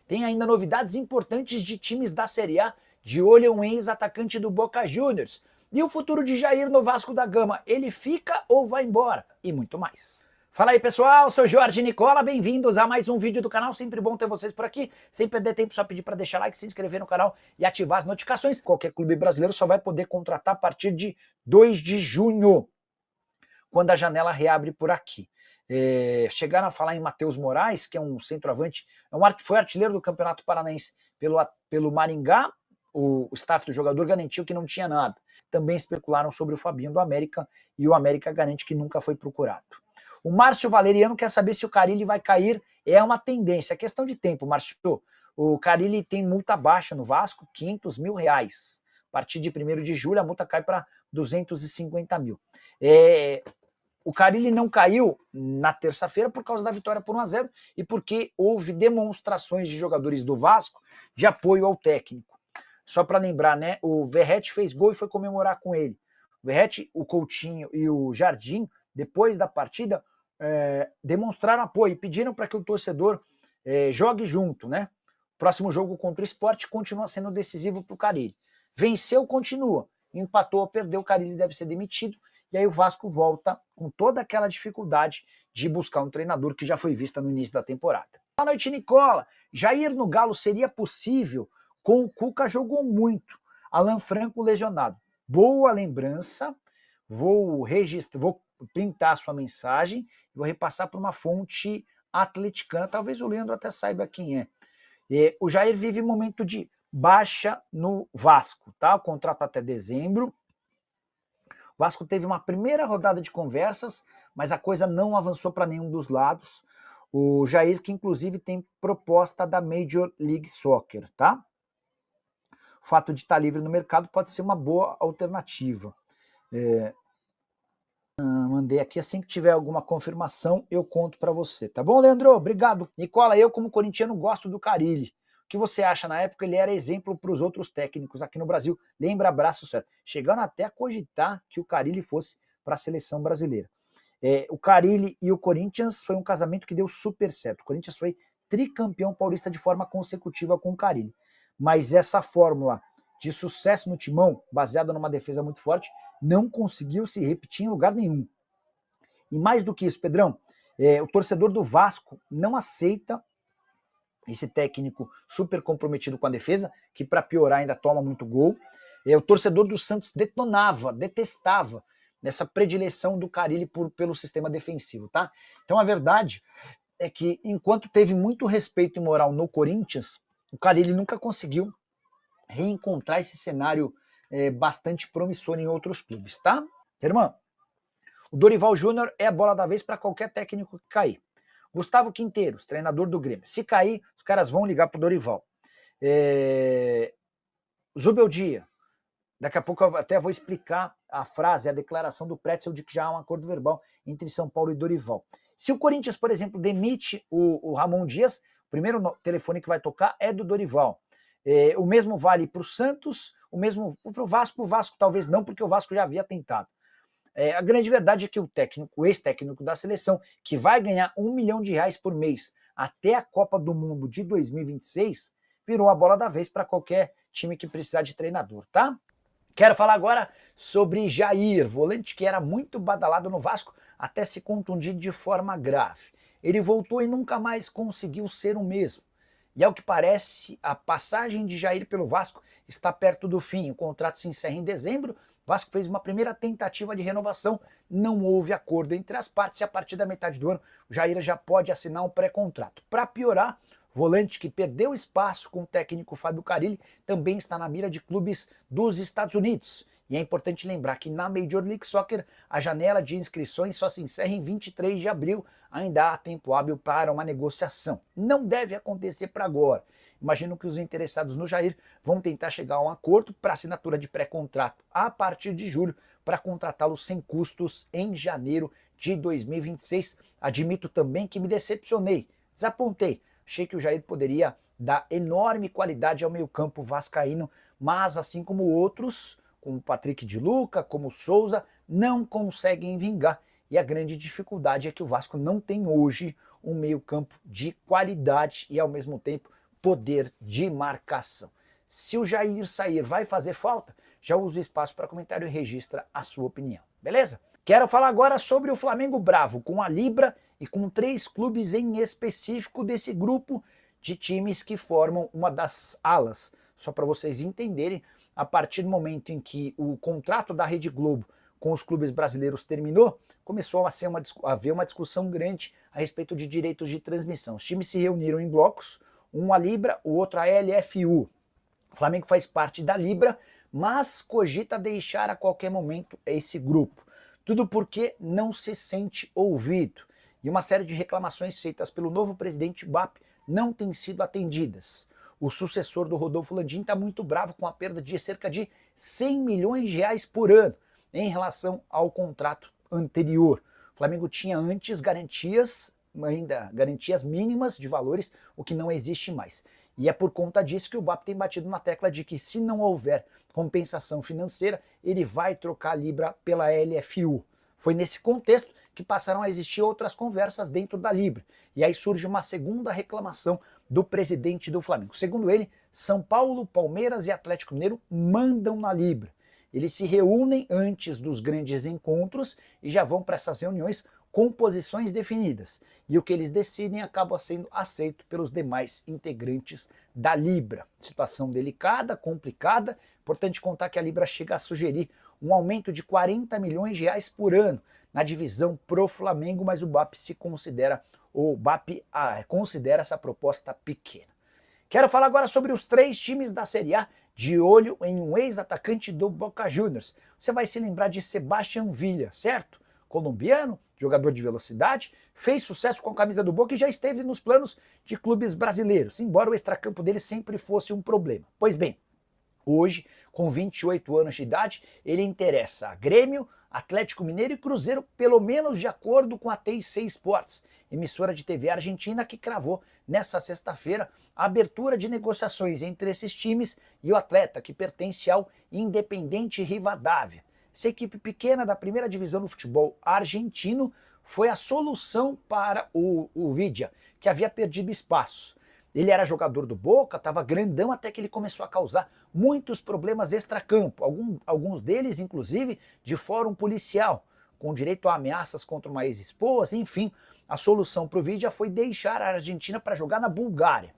Tem ainda novidades importantes de times da Série A, de olho um ex-atacante do Boca Juniors. E o futuro de Jair no Vasco da Gama, ele fica ou vai embora? E muito mais. Fala aí pessoal, sou Jorge Nicola, bem-vindos a mais um vídeo do canal, sempre bom ter vocês por aqui, sem perder tempo, só pedir para deixar like, se inscrever no canal e ativar as notificações. Qualquer clube brasileiro só vai poder contratar a partir de 2 de junho, quando a janela reabre por aqui. Chegaram a falar em Matheus Moraes, que é um centroavante, foi artilheiro do Campeonato Paranaense pelo Maringá, o staff do jogador garantiu que não tinha nada. Também especularam sobre o Fabinho do América, e o América garante que nunca foi procurado. O Márcio Valeriano quer saber se o Carille vai cair. É uma tendência, é questão de tempo, Márcio. O Carille tem multa baixa no Vasco, R$500 mil. A partir de 1º de julho, a multa cai para 250 mil. O Carille não caiu na terça-feira por causa da vitória por 1-0 e porque houve demonstrações de jogadores do Vasco de apoio ao técnico. Só para lembrar, né? O Verratti fez gol e foi comemorar com ele. O Verratti, o Coutinho e o Jardim, depois da partida, demonstraram apoio e pediram para que o torcedor jogue junto, né? O próximo jogo contra o Sport continua sendo decisivo para o Carille. Venceu, continua. Empatou ou perdeu, o Carille deve ser demitido. E aí o Vasco volta com toda aquela dificuldade de buscar um treinador que já foi vista no início da temporada. Boa noite, Nicola. Jair no Galo seria possível? Com o Cuca jogou muito. Alan Franco lesionado. Boa lembrança. Vou printar a sua mensagem e vou repassar para uma fonte atleticana. Talvez o Leandro até saiba quem é. O Jair vive momento de baixa no Vasco, tá? O contrato até dezembro. O Vasco teve uma primeira rodada de conversas, mas a coisa não avançou para nenhum dos lados. O Jair, que inclusive tem proposta da Major League Soccer, tá? O fato de estar livre no mercado pode ser uma boa alternativa. Mandei aqui, assim que tiver alguma confirmação, eu conto para você. Tá bom, Leandro? Obrigado. Nicola, eu como corintiano gosto do Carille. O que você acha? Na época ele era exemplo para os outros técnicos aqui no Brasil. Lembra, abraço, certo? Chegando até a cogitar que o Carille fosse para a seleção brasileira. O Carille e o Corinthians foi um casamento que deu super certo. O Corinthians foi tricampeão paulista de forma consecutiva com o Carille. Mas essa fórmula de sucesso no timão, baseada numa defesa muito forte, não conseguiu se repetir em lugar nenhum. E mais do que isso, Pedrão, o torcedor do Vasco não aceita esse técnico super comprometido com a defesa, que para piorar ainda toma muito gol. O torcedor do Santos detestava essa predileção do Carille pelo sistema defensivo, tá? Então a verdade é que enquanto teve muito respeito e moral no Corinthians, o Carille nunca conseguiu reencontrar esse cenário bastante promissor em outros clubes, tá? Irmã, o Dorival Júnior é a bola da vez para qualquer técnico que cair. Gustavo Quinteiros, treinador do Grêmio. Se cair, os caras vão ligar pro Dorival. Zubeldia. Daqui a pouco eu até vou explicar a frase, a declaração do Pretzel de que já há um acordo verbal entre São Paulo e Dorival. Se o Corinthians, por exemplo, demite o Ramon Dias, o primeiro telefone que vai tocar é do Dorival. O mesmo vale para o Santos, o mesmo para o Vasco talvez não, porque o Vasco já havia tentado. A grande verdade é que o ex-técnico da seleção, que vai ganhar R$1 milhão por mês até a Copa do Mundo de 2026, virou a bola da vez para qualquer time que precisar de treinador, tá? Quero falar agora sobre Jair, volante que era muito badalado no Vasco até se contundir de forma grave. Ele voltou e nunca mais conseguiu ser o mesmo. E ao que parece, a passagem de Jair pelo Vasco está perto do fim. O contrato se encerra em dezembro. O Vasco fez uma primeira tentativa de renovação, não houve acordo entre as partes e a partir da metade do ano o Jair já pode assinar um pré-contrato. Para piorar, o volante que perdeu espaço com o técnico Fábio Carille também está na mira de clubes dos Estados Unidos. E é importante lembrar que na Major League Soccer a janela de inscrições só se encerra em 23 de abril, ainda há tempo hábil para uma negociação. Não deve acontecer para agora. Imagino que os interessados no Jair vão tentar chegar a um acordo para assinatura de pré-contrato a partir de julho, para contratá-lo sem custos em janeiro de 2026. Admito também que me decepcionei, desapontei. Achei que o Jair poderia dar enorme qualidade ao meio-campo vascaíno, mas assim como outros, como o Patrick de Luca, como o Souza, não conseguem vingar. E a grande dificuldade é que o Vasco não tem hoje um meio-campo de qualidade e ao mesmo tempo poder de marcação. Se o Jair sair, vai fazer falta? Já usa o espaço para comentário e registra a sua opinião, beleza? Quero falar agora sobre o Flamengo bravo, com a Libra e com 3 clubes em específico desse grupo de times que formam uma das alas. Só para vocês entenderem, a partir do momento em que o contrato da Rede Globo com os clubes brasileiros terminou, começou a haver uma discussão grande a respeito de direitos de transmissão. Os times se reuniram em blocos, um a Libra, o outro a LFU. O Flamengo faz parte da Libra, mas cogita deixar a qualquer momento esse grupo. Tudo porque não se sente ouvido. E uma série de reclamações feitas pelo novo presidente BAP não têm sido atendidas. O sucessor do Rodolfo Landim está muito bravo com a perda de cerca de 100 milhões de reais por ano em relação ao contrato anterior. O Flamengo tinha antes garantias mínimas de valores, o que não existe mais. E é por conta disso que o BAP tem batido na tecla de que, se não houver compensação financeira, ele vai trocar a Libra pela LFU. Foi nesse contexto que passaram a existir outras conversas dentro da Libra. E aí surge uma segunda reclamação do presidente do Flamengo. Segundo ele, São Paulo, Palmeiras e Atlético Mineiro mandam na Libra. Eles se reúnem antes dos grandes encontros e já vão para essas reuniões com posições definidas. E o que eles decidem acaba sendo aceito pelos demais integrantes da Libra. Situação delicada, complicada. Importante contar que a Libra chega a sugerir um aumento de 40 milhões de reais por ano na divisão pro Flamengo, mas o BAP considera essa proposta pequena. Quero falar agora sobre os 3 times da Série A de olho em um ex-atacante do Boca Juniors. Você vai se lembrar de Sebastián Villa, certo? Colombiano, jogador de velocidade, fez sucesso com a camisa do Boca e já esteve nos planos de clubes brasileiros, embora o extracampo dele sempre fosse um problema. Pois bem, hoje, com 28 anos de idade, ele interessa a Grêmio, Atlético Mineiro e Cruzeiro, pelo menos de acordo com a TIC Sports, emissora de TV argentina, que cravou nessa sexta-feira a abertura de negociações entre esses times e o atleta, que pertence ao Independiente Rivadavia. Essa equipe pequena da primeira divisão do futebol argentino foi a solução para o Vidia, que havia perdido espaço. Ele era jogador do Boca, estava grandão, até que ele começou a causar muitos problemas extracampo, alguns deles, inclusive, de fórum policial, com direito a ameaças contra uma ex-esposa, enfim. A solução para o Vidia foi deixar a Argentina para jogar na Bulgária.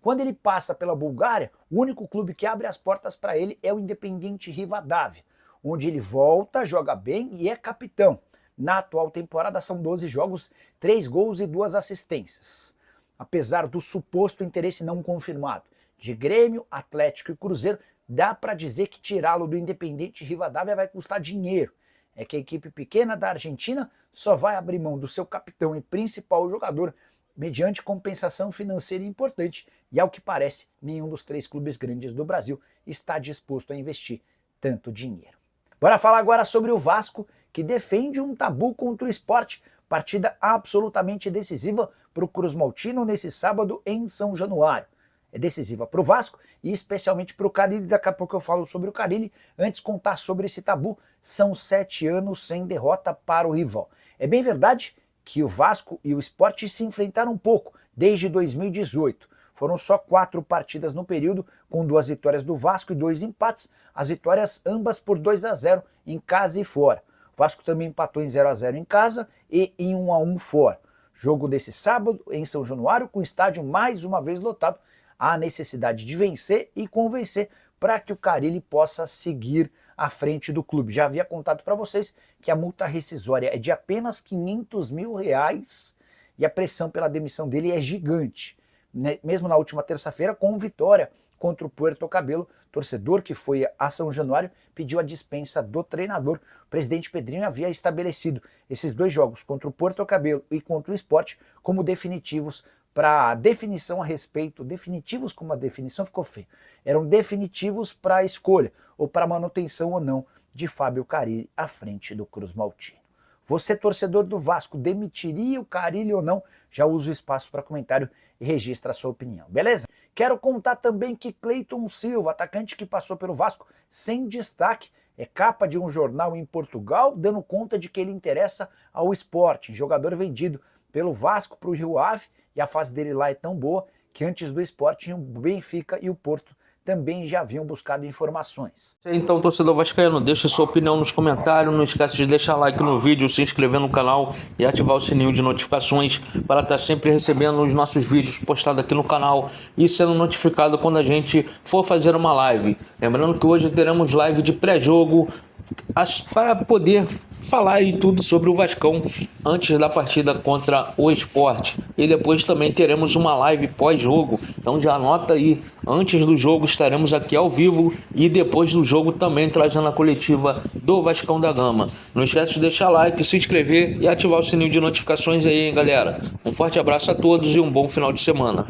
Quando ele passa pela Bulgária, o único clube que abre as portas para ele é o Independiente Rivadavia, onde ele volta, joga bem e é capitão. Na atual temporada são 12 jogos, 3 gols e 2 assistências. Apesar do suposto interesse não confirmado de Grêmio, Atlético e Cruzeiro, dá para dizer que tirá-lo do Independiente Rivadavia vai custar dinheiro. É que a equipe pequena da Argentina só vai abrir mão do seu capitão e principal jogador mediante compensação financeira importante, e ao que parece, nenhum dos 3 clubes grandes do Brasil está disposto a investir tanto dinheiro. Bora falar agora sobre o Vasco, que defende um tabu contra o Sport, partida absolutamente decisiva para o Cruz Maltino nesse sábado em São Januário. É decisiva para o Vasco e especialmente para o Carille. Daqui a pouco eu falo sobre o Carille. Antes contar sobre esse tabu, são 7 anos sem derrota para o rival. É bem verdade que o Vasco e o Sport se enfrentaram um pouco desde 2018. Foram só 4 partidas no período, com 2 vitórias do Vasco e 2 empates, as vitórias ambas por 2-0 em casa e fora. O Vasco também empatou em 0-0 em casa e em 1-1 fora. Jogo desse sábado em São Januário, com o estádio mais uma vez lotado, há necessidade de vencer e convencer para que o Carille possa seguir à frente do clube. Já havia contado para vocês que a multa rescisória é de apenas R$500 mil e a pressão pela demissão dele é gigante. Mesmo na última terça-feira, com vitória contra o Puerto Cabelo, torcedor que foi a São Januário pediu a dispensa do treinador. O presidente Pedrinho havia estabelecido esses 2 jogos, contra o Puerto Cabelo e contra o Sport, como definitivos para definição a respeito, definitivos como a definição ficou feio, eram definitivos para a escolha ou para manutenção ou não de Fábio Carille à frente do Cruz Maltino. Você, torcedor do Vasco, demitiria o Carille ou não? Já usa o espaço para comentário e registra a sua opinião, beleza? Quero contar também que Cleiton Silva, atacante que passou pelo Vasco sem destaque, é capa de um jornal em Portugal, dando conta de que ele interessa ao Sporting, jogador vendido pelo Vasco para o Rio Ave, e a fase dele lá é tão boa que antes do Sport o Benfica e o Porto também já haviam buscado informações. Então, torcedor vascaíno, deixa sua opinião nos comentários, não esquece de deixar like no vídeo, se inscrever no canal e ativar o sininho de notificações para estar sempre recebendo os nossos vídeos postados aqui no canal e sendo notificado quando a gente for fazer uma live. Lembrando que hoje teremos live de pré-jogo para poder falar aí tudo sobre o Vascão antes da partida contra o Sport, e depois também teremos uma live pós-jogo, então já anota aí, antes do jogo estaremos aqui ao vivo e depois do jogo também trazendo a coletiva do Vascão da Gama. Não esquece de deixar like, se inscrever e ativar o sininho de notificações aí, hein, galera. Um forte abraço a todos e um bom final de semana.